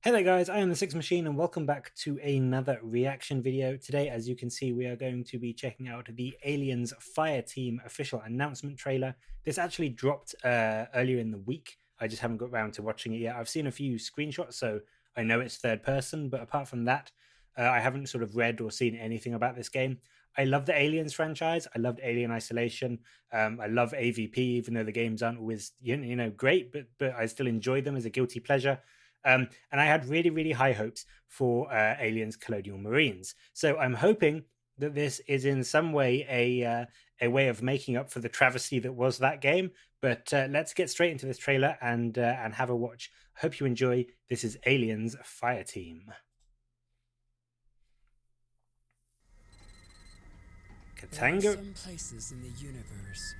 Hey there guys, I am the Six Machine and welcome back to another reaction video. Today, as you can see, we are going to be checking out the Aliens Fireteam official announcement trailer. This actually dropped earlier in the week. I just haven't got around to watching it yet. I've seen a few screenshots, so I know it's third person, but apart from that, I haven't sort of read or seen anything about this game. I love the Aliens franchise. I loved Alien Isolation. I love AVP, even though the games aren't always great, but I still enjoy them as a guilty pleasure. And I had really, really high hopes for Aliens Colonial Marines. So I'm hoping that this is in some way a way of making up for the travesty that was that game. But let's get straight into this trailer and have a watch. Hope you enjoy. This is Aliens Fireteam. Katanga. There are some places in the universe.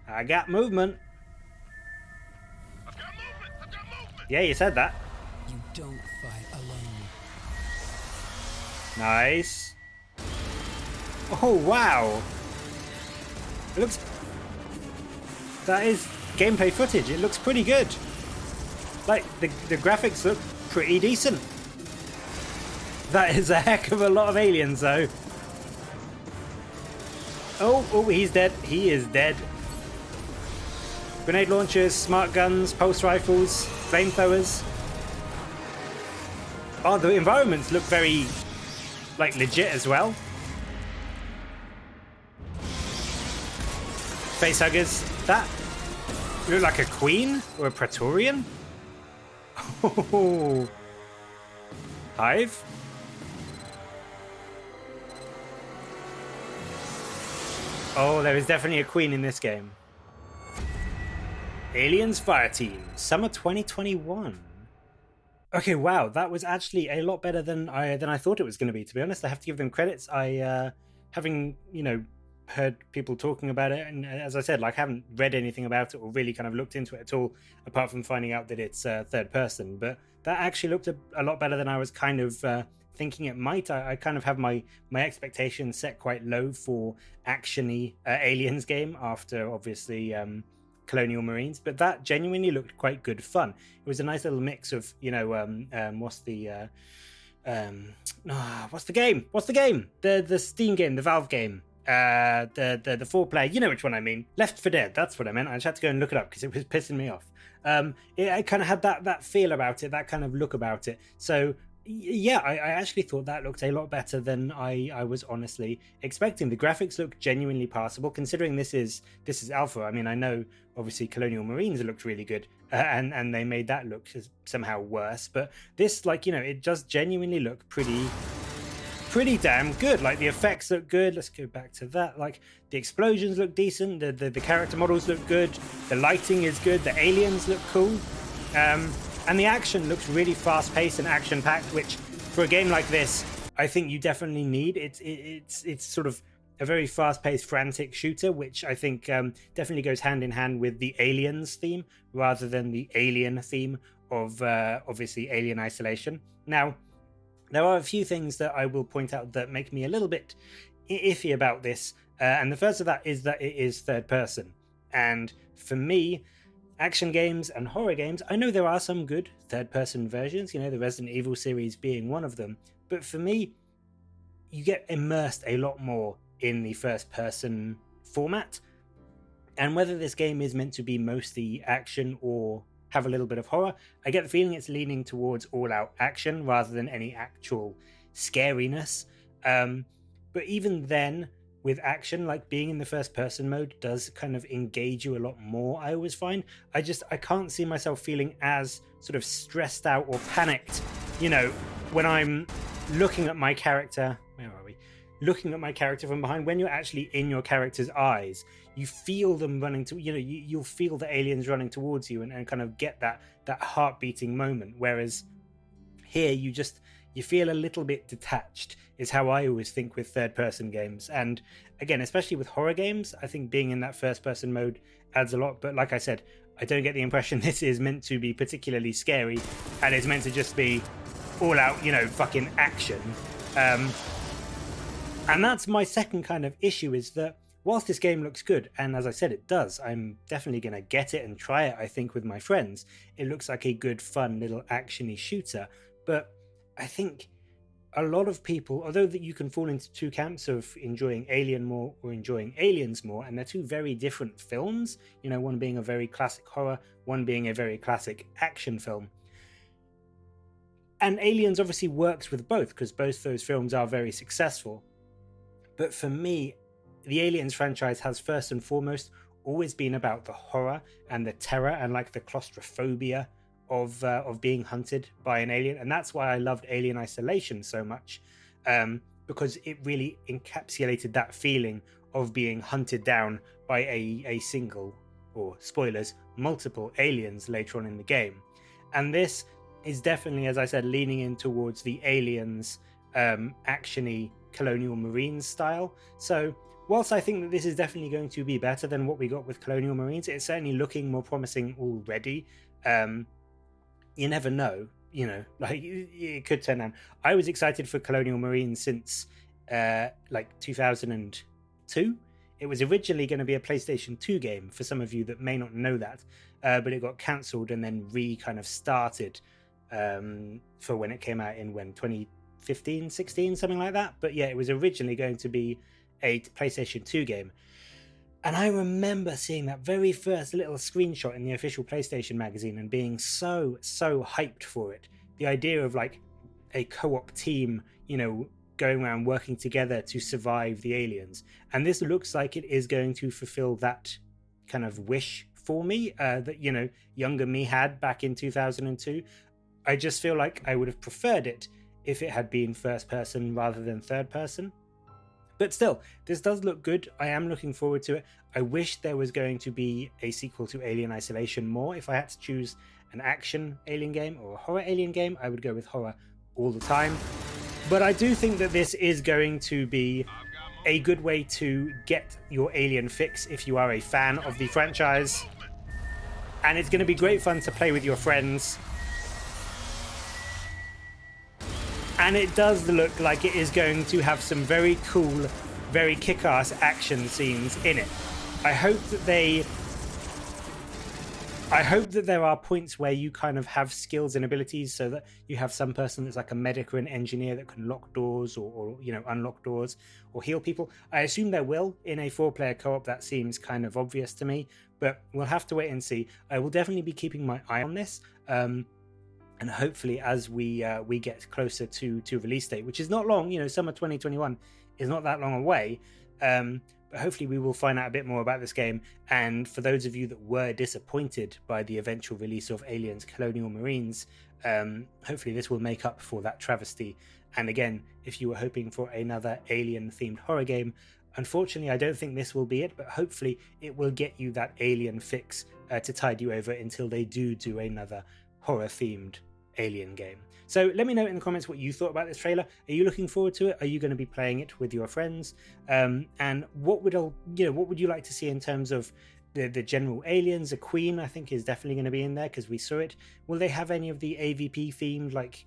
I got movement. Yeah, you said that. You don't fight alone. Nice. Oh, wow. It looks... That is gameplay footage. It looks pretty good. Like, the graphics look pretty decent. That is a heck of a lot of aliens, though. Oh, he's dead. He is dead. Grenade launchers, smart guns, pulse rifles, flamethrowers. Oh, the environments look very, like, legit as well. Facehuggers. That look like a queen or a Praetorian? Oh. Hive. Oh, there is definitely a queen in this game. Aliens Fireteam, summer 2021. Okay, wow, that was actually a lot better than I thought it was going to be. To be honest, I have to give them credits. Having heard people talking about it, and as I said, like, haven't read anything about it or really kind of looked into it at all, apart from finding out that it's third person. But that actually looked a lot better than I was kind of thinking it might. I kind of have my expectations set quite low for actiony aliens game after obviously Colonial Marines, but that genuinely looked quite good fun. It was a nice little mix of what's the game? The Steam game, the Valve game, the 4-player. You know which one I mean? Left 4 Dead. That's what I meant. I just had to go and look it up because it was pissing me off. It kind of had that feel about it, that kind of look about it. So yeah, I actually thought that looked a lot better than I was honestly expecting. The graphics look genuinely passable, considering this is alpha. I mean, I know obviously Colonial Marines looked really good, and they made that look somehow worse. But this, like, it does genuinely look pretty damn good. Like, the effects look good. Let's go back to that. Like, the explosions look decent. The character models look good. The lighting is good. The aliens look cool. And the action looks really fast-paced and action-packed, which for a game like this, I think you definitely need. It's sort of a very fast-paced, frantic shooter, which I think definitely goes hand in hand with the Aliens theme rather than the Alien theme of obviously Alien Isolation. Now, there are a few things that I will point out that make me a little bit iffy about this, and the first of that is that it is third person. And for me, action games and horror games, I know there are some good third-person versions, the Resident Evil series being one of them, but for me, you get immersed a lot more in the first-person format, and whether this game is meant to be mostly action or have a little bit of horror, I get the feeling it's leaning towards all-out action rather than any actual scariness, but even then, with action, like being in the first person mode does kind of engage you a lot more, I always find. I can't see myself feeling as sort of stressed out or panicked, when I'm looking at my character. Where are we? Looking at my character from behind. When you're actually in your character's eyes, you feel them running to, you'll feel the aliens running towards you and kind of get that heart beating moment. Whereas here, you feel a little bit detached, is how I always think with third-person games. And again, especially with horror games, I think being in that first-person mode adds a lot. But like I said, I don't get the impression this is meant to be particularly scary, and it's meant to just be all-out, fucking action. And that's my second kind of issue, is that whilst this game looks good, and as I said, it does, I'm definitely going to get it and try it, I think, with my friends. It looks like a good, fun little actiony shooter, but I think a lot of people, although that you can fall into two camps of enjoying Alien more or enjoying Aliens more, and they're two very different films, you know, one being a very classic horror, one being a very classic action film. And Aliens obviously works with both because both those films are very successful. But for me, the Aliens franchise has first and foremost always been about the horror and the terror and like the claustrophobia of being hunted by an alien, and that's why I loved Alien Isolation so much, because it really encapsulated that feeling of being hunted down by a single, or spoilers, multiple aliens later on in the game. And this is definitely, as I said, leaning in towards the Aliens actiony Colonial Marines style. So whilst I think that this is definitely going to be better than what we got with Colonial Marines, it's certainly looking more promising already. You never know, you know, like it could turn out. I was excited for Colonial Marines since like 2002. It was originally going to be a PlayStation 2 game, for some of you that may not know that, but it got cancelled and then kind of started for when it came out in 2015, 16, something like that. But yeah, it was originally going to be a PlayStation 2 game. And I remember seeing that very first little screenshot in the official PlayStation magazine and being so hyped for it. The idea of like a co-op team, you know, going around working together to survive the aliens. And this looks like it is going to fulfill that kind of wish for me that, you know, younger me had back in 2002. I just feel like I would have preferred it if it had been first person rather than third person. But still, this does look good. I am looking forward to it. I wish there was going to be a sequel to Alien Isolation more. If I had to choose an action Alien game or a horror Alien game, I would go with horror all the time. But I do think that this is going to be a good way to get your Alien fix if you are a fan of the franchise. And it's going to be great fun to play with your friends. And it does look like it is going to have some very cool, very kick-ass action scenes in it. I hope that there are points where you kind of have skills and abilities, so that you have some person that's like a medic or an engineer that can lock doors or you know, unlock doors or heal people. I assume there will in a 4-player co-op. That seems kind of obvious to me, but we'll have to wait and see. I will definitely be keeping my eye on this. And hopefully, as we get closer to release date, which is not long, you know, summer 2021 is not that long away. But hopefully, we will find out a bit more about this game. And for those of you that were disappointed by the eventual release of Aliens Colonial Marines, hopefully this will make up for that travesty. And again, if you were hoping for another alien-themed horror game, unfortunately, I don't think this will be it. But hopefully, it will get you that alien fix to tide you over until they do another horror-themed Alien game. So let me know in the comments what you thought about this trailer. Are you looking forward to it? Are you going to be playing it with your friends? And what would you like to see in terms of the general aliens? A queen, I think, is definitely going to be in there because we saw it. Will they have any of the AVP themed like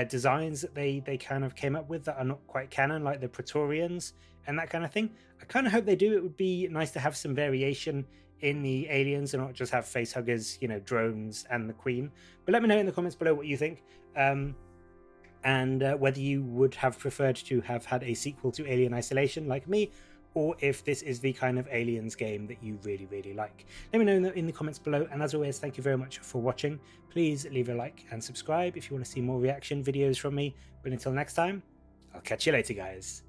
designs that they kind of came up with that are not quite canon, like the Praetorians and that kind of thing? I kind of hope they do. It would be nice to have some variation in the aliens and not just have facehuggers, you know, drones and the queen. But let me know in the comments below what you think, and whether you would have preferred to have had a sequel to Alien Isolation like me, or if this is the kind of aliens game that you really like. Let me know in the comments below, and as always, thank you very much for watching. Please leave a like and subscribe if you want to see more reaction videos from me. But until next time, I'll catch you later, guys.